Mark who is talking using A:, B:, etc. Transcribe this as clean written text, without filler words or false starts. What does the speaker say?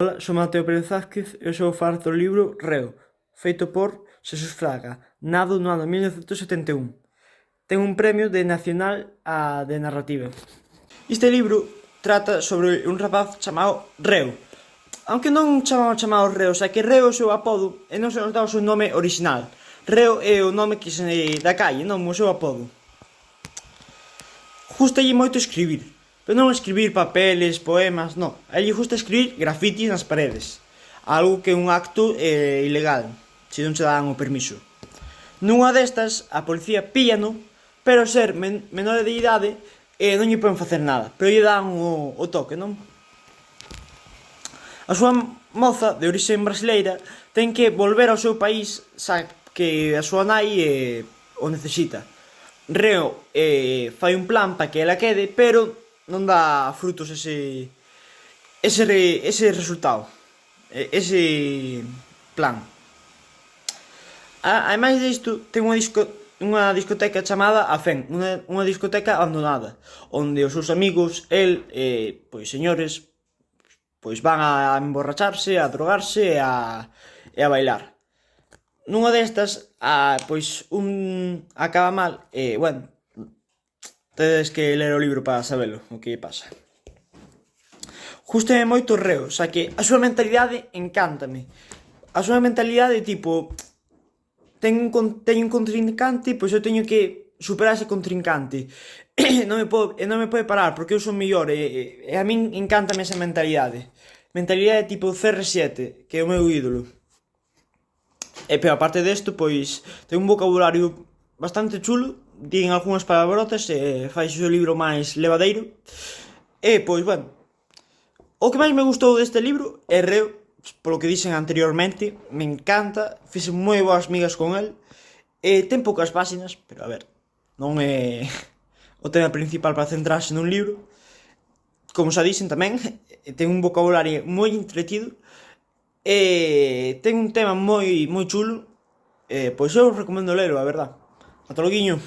A: Ola, son Mateo Pérez Vázquez e hoxe vou falar do libro Reo, feito por Xesús Fraga, nado no ano 1971. Ten un premio de Nacional de Narrativa. Este libro trata sobre un rapaz chamado Reo, aunque non chamado Reo, xa que Reo é o seu apodo e non se nos dá o seu nome original. Reo é o nome que se da calle, non o seu apodo. Gustalle moito escribir, pero non escribir papeles, poemas, non. A lle gusta escribir grafitis nas paredes, algo que é un acto ilegal, se non se dan o permiso. Nunha destas, a policía píllano, pero ser menor de idade non lle poden facer nada, pero lle dan o toque, non? A súa moza, de orixe brasileira, ten que volver ao seu país, xa que a súa nai o necesita. Reo fai un plan para que ela quede, pero non dá frutos ese resultado, ese plan. Ademais disto, ten unha discoteca chamada A Fen, unha discoteca abandonada, onde os seus amigos, pois señores, pois van a emborracharse, a drogarse e a bailar. Nunha destas, pois un acaba mal e, bueno, tedes que ler o libro para sabelo, o que pasa. Gústame moito o Reo, xa que a súa mentalidade encántame. A súa mentalidade, tipo, teño un contrincante, pois eu teño que superar ese contrincante. Non me pode parar, porque eu son mellor, e a min encántame esa mentalidade. Mentalidade tipo CR7, que é o meu ídolo. Pero aparte desto, pois, ten un vocabulario bastante chulo, din algunhas palabrotas e fai o libro máis levadeiro. E, pois, bueno, o que máis me gustou deste libro é Reo, polo que dixen anteriormente, me encanta, fixe moi boas migas con el, e ten poucas páxinas, pero a ver, non é o tema principal para centrarse nun libro. Como xa dixen tamén, ten un vocabulario moi entretido, e ten un tema moi chulo, pois eu recomendo lelo, a verdad. Ata loguiño.